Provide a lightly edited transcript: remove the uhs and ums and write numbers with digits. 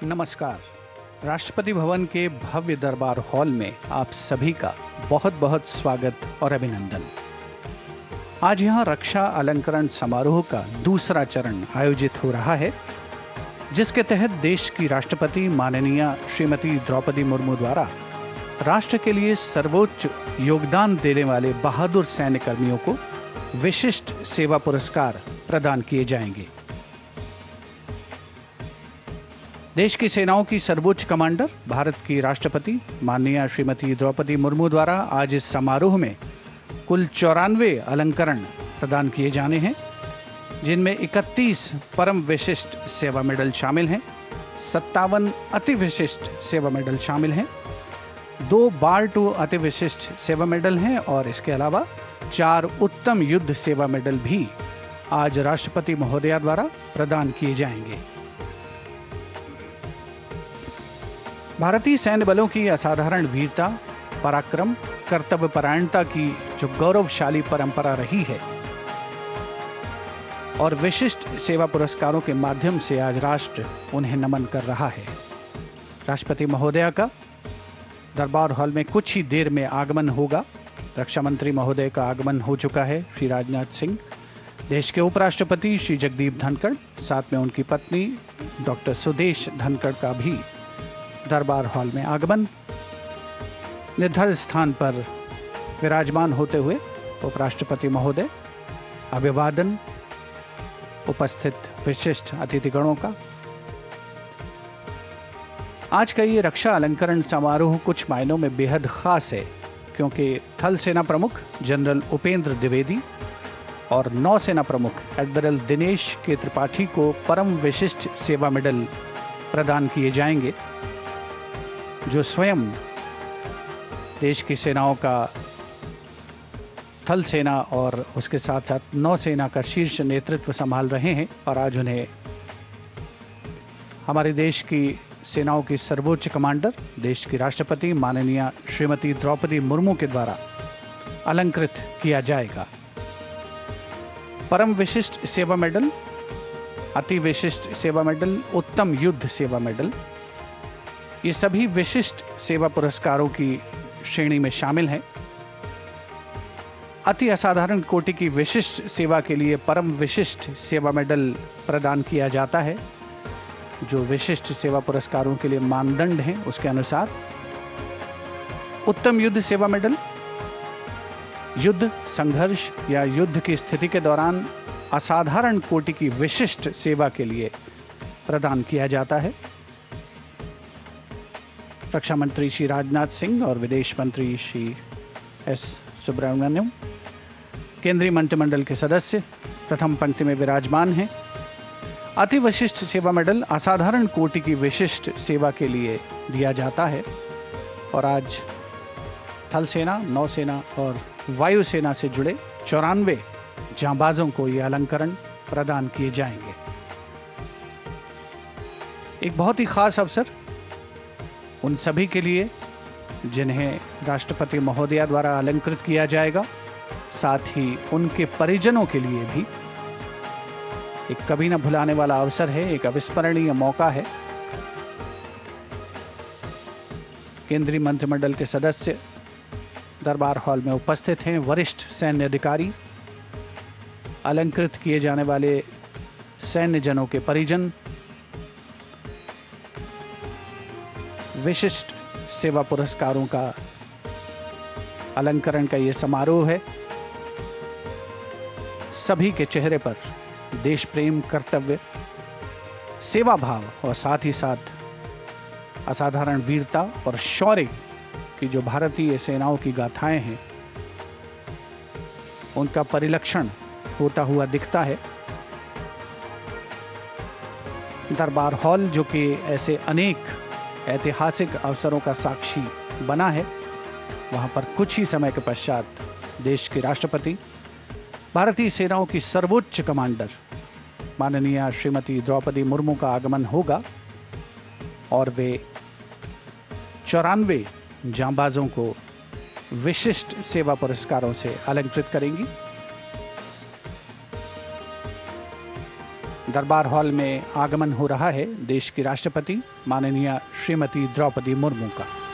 नमस्कार। राष्ट्रपति भवन के भव्य दरबार हॉल में आप सभी का बहुत बहुत स्वागत और अभिनंदन। आज यहाँ रक्षा अलंकरण समारोह का दूसरा चरण आयोजित हो रहा है, जिसके तहत देश की राष्ट्रपति माननीय श्रीमती द्रौपदी मुर्मू द्वारा राष्ट्र के लिए सर्वोच्च योगदान देने वाले बहादुर सैन्य कर्मियों को विशिष्ट सेवा पुरस्कार प्रदान किए जाएंगे। देश की सेनाओं की सर्वोच्च कमांडर भारत की राष्ट्रपति माननीय श्रीमती द्रौपदी मुर्मू द्वारा आज इस समारोह में कुल 94 अलंकरण प्रदान किए जाने हैं, जिनमें 31 परम विशिष्ट सेवा मेडल शामिल हैं, 57 अति विशिष्ट सेवा मेडल शामिल हैं, 2 बार 2 अति विशिष्ट सेवा मेडल हैं और इसके अलावा 4 उत्तम युद्ध सेवा मेडल भी आज राष्ट्रपति महोदया द्वारा प्रदान किए जाएंगे। भारतीय सैन्य बलों की असाधारण वीरता, पराक्रम, कर्तव्य परायणता की जो गौरवशाली परंपरा रही है और विशिष्ट सेवा पुरस्कारों के माध्यम से आज राष्ट्र उन्हें नमन कर रहा है। राष्ट्रपति महोदया का दरबार हॉल में कुछ ही देर में आगमन होगा। रक्षा मंत्री महोदय का आगमन हो चुका है, श्री राजनाथ सिंह, देश के उपराष्ट्रपति श्री जगदीप धनखड़, साथ में उनकी पत्नी डॉक्टर सुदेश धनखड़ का भी दरबार हॉल में आगमन। निर्धारित स्थान पर विराजमान होते हुए उपराष्ट्रपति महोदय अभिवादन, उपस्थित विशिष्ट अतिथिगणों का। आज का ये रक्षा अलंकरण समारोह कुछ मायनों में बेहद खास है, क्योंकि थल सेना प्रमुख जनरल उपेंद्र द्विवेदी और नौसेना प्रमुख एडमिरल दिनेश के त्रिपाठी को परम विशिष्ट सेवा मेडल प्रदान किए जाएंगे, जो स्वयं देश की सेनाओं का थल सेना और उसके साथ साथ नौसेना का शीर्ष नेतृत्व संभाल रहे हैं और आज उन्हें हमारे देश की सेनाओं की सर्वोच्च कमांडर, देश की राष्ट्रपति माननीय श्रीमती द्रौपदी मुर्मू के द्वारा अलंकृत किया जाएगा। परम विशिष्ट सेवा मेडल, अति विशिष्ट सेवा मेडल, उत्तम युद्ध सेवा मेडल, ये सभी विशिष्ट सेवा पुरस्कारों की श्रेणी में शामिल हैं। अति असाधारण कोटि की विशिष्ट सेवा के लिए परम विशिष्ट सेवा मेडल प्रदान किया जाता है, जो विशिष्ट सेवा पुरस्कारों के लिए मानदंड हैं उसके अनुसार। उत्तम युद्ध सेवा मेडल युद्ध, संघर्ष या युद्ध की स्थिति के दौरान असाधारण कोटि की विशिष्ट सेवा के लिए प्रदान किया जाता है। रक्षा मंत्री श्री राजनाथ सिंह और विदेश मंत्री श्री एस सुब्रमण्यम, केंद्रीय मंत्रिमंडल के सदस्य प्रथम पंक्ति में विराजमान हैं। अति विशिष्ट सेवा मेडल असाधारण कोटि की विशिष्ट सेवा के लिए दिया जाता है और आज थल सेना, नौसेना और वायुसेना से जुड़े 94 जांबाजों को ये अलंकरण प्रदान किए जाएंगे। एक बहुत ही खास अवसर उन सभी के लिए जिन्हें राष्ट्रपति महोदया द्वारा अलंकृत किया जाएगा, साथ ही उनके परिजनों के लिए भी एक कभी न भुलाने वाला अवसर है, एक अविस्मरणीय मौका है। केंद्रीय मंत्रिमंडल के सदस्य दरबार हॉल में उपस्थित हैं, वरिष्ठ सैन्य अधिकारी, अलंकृत किए जाने वाले सैन्य जनों के परिजन, विशिष्ट सेवा पुरस्कारों का अलंकरण का ये समारोह है। सभी के चेहरे पर देश प्रेम, कर्तव्य, सेवा भाव और साथ ही साथ असाधारण वीरता और शौर्य की जो भारतीय सेनाओं की गाथाएं हैं, उनका परिलक्षण होता हुआ दिखता है। दरबार हॉल, जो कि ऐसे अनेक ऐतिहासिक अवसरों का साक्षी बना है, वहां पर कुछ ही समय के पश्चात देश के राष्ट्रपति, भारतीय सेनाओं की सर्वोच्च कमांडर माननीय श्रीमती द्रौपदी मुर्मू का आगमन होगा और वे 94 जांबाजों को विशिष्ट सेवा पुरस्कारों से अलंकृत करेंगी। दरबार हॉल में आगमन हो रहा है देश की राष्ट्रपति माननीय श्रीमती द्रौपदी मुर्मू का।